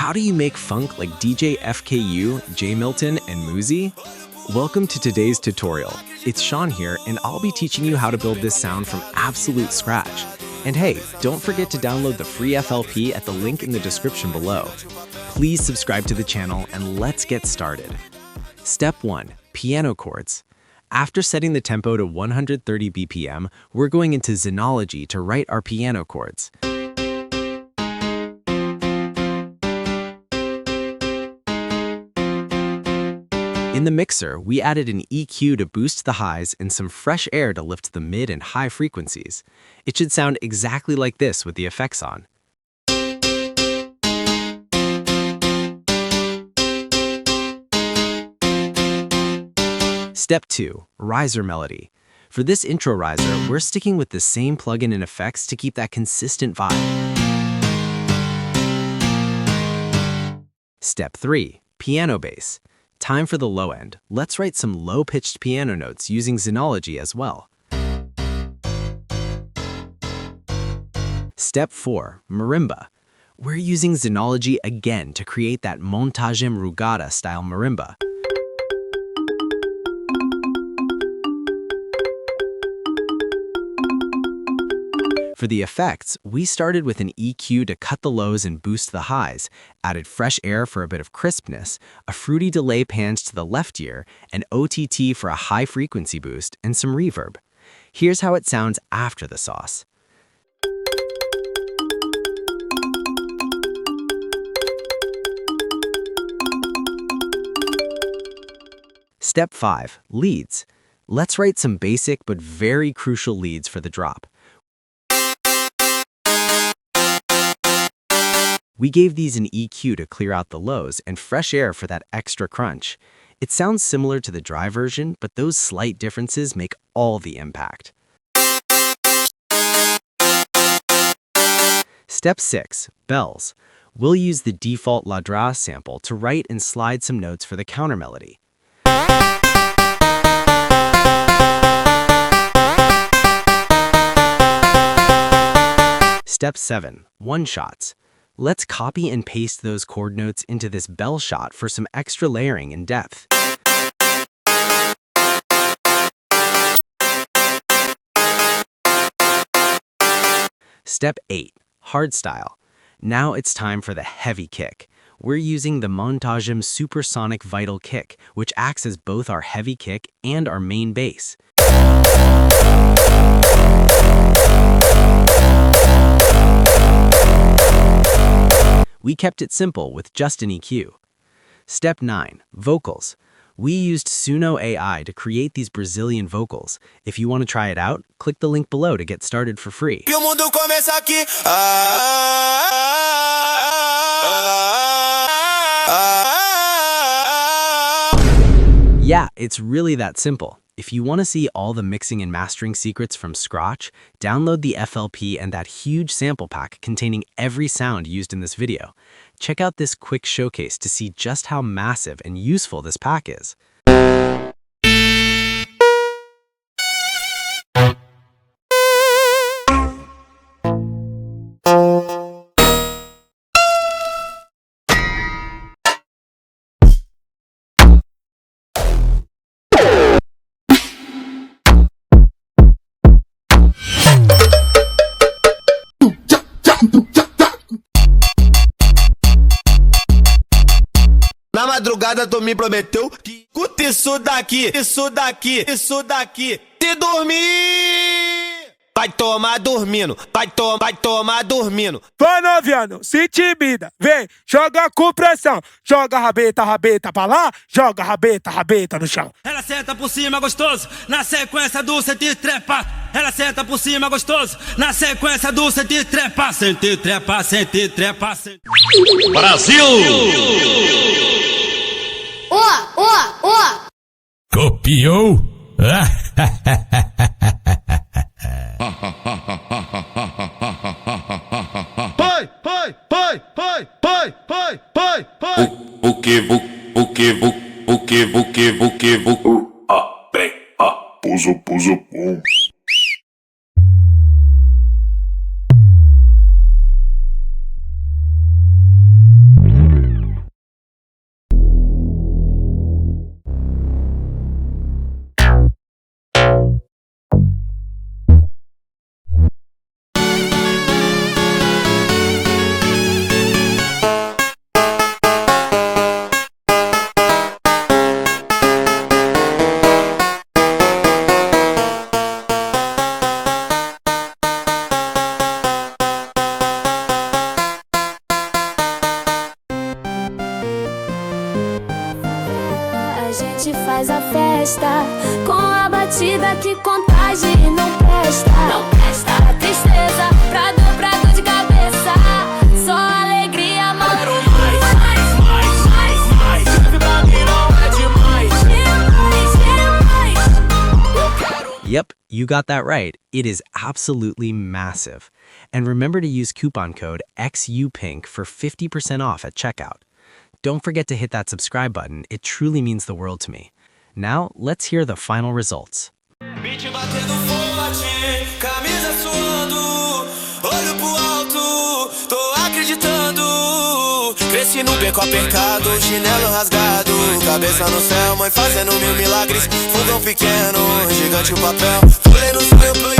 how do you make funk like DJ FKU, J Milton, and Muzi? Welcome to today's tutorial. It's Shawn here, and I'll be teaching you how to build this sound from absolute scratch. And hey, don't forget to download the free FLP at the link in the description below. Please subscribe to the channel, and let's get started. Step 1. Piano chords. After setting the tempo to 130 BPM, we're going into Xenology to write our piano chords. In the mixer, we added an EQ to boost the highs and some fresh air to lift the mid and high frequencies. It should sound exactly like this with the effects on. Step 2. Riser melody. For this intro riser, we're sticking with the same plugin and effects to keep that consistent vibe. Step 3. Piano bass. Time for the low end. Let's write some low-pitched piano notes using Xenology as well. Step 4. Marimba. We're using Xenology again to create that Montagem Eclipse style marimba. For the effects, we started with an EQ to cut the lows and boost the highs, added fresh air for a bit of crispness, a fruity delay pans to the left ear, an OTT for a high frequency boost, and some reverb. Here's how it sounds after the sauce. Step 5. Leads. Let's write some basic but very crucial leads for the drop. We gave these an EQ to clear out the lows and fresh air for that extra crunch. It sounds similar to the dry version, but those slight differences make all the impact. Step 6. Bells. We'll use the default La Dra sample to write and slide some notes for the counter melody. Step 7. One-shots. Let's copy and paste those chord notes into this bell shot for some extra layering and depth. Step 8. Hardstyle. Now it's time for the heavy kick. We're using the Montagem Supersonic Vital Kick, which acts as both our heavy kick and our main bass. We kept it simple with just an EQ. Step 9. Vocals. We used Suno AI to create these Brazilian vocals. If you want to try it out, click the link below to get started for free. Yeah, it's really that simple. If you want to see all the mixing and mastering secrets from scratch, download the FLP and that huge sample pack containing every sound used in this video. Check out this quick showcase to see just how massive and useful this pack is. Na madrugada tu me prometeu que escuta isso daqui, isso daqui, isso daqui. Se dormir, vai tomar dormindo, vai tomar dormindo. Vai noviano, se intimida, vem, joga com pressão. Joga rabeta pra lá, joga rabeta no chão. Ela senta por cima gostoso, na sequência do sente trepa. Ela senta por cima gostoso, na sequência do sente trepa. Sente trepa, sente trepa, sente. Brasil! Copiou? Pouso, pum. gente faz a festa com a batida que contagia e não presta. Não presta. Para tristeza, pra dor de cabeça, só alegria, mano. Quero mais. Serve pra mim não é demais. Yep, you got that right. It is absolutely massive. And remember to use coupon code xUPink for 50% off at checkout. Don't forget to hit that subscribe button. It truly means the world to me. Now, let's hear the final results. Beat batendo forte, camisa suando, olho pro alto, tô acreditando. Cresci no beco apertado, chinelo rasgado, cabeça no céu, mãe fazendo mil milagres. Fogão pequeno, gigante o papel, pulei no sonho pro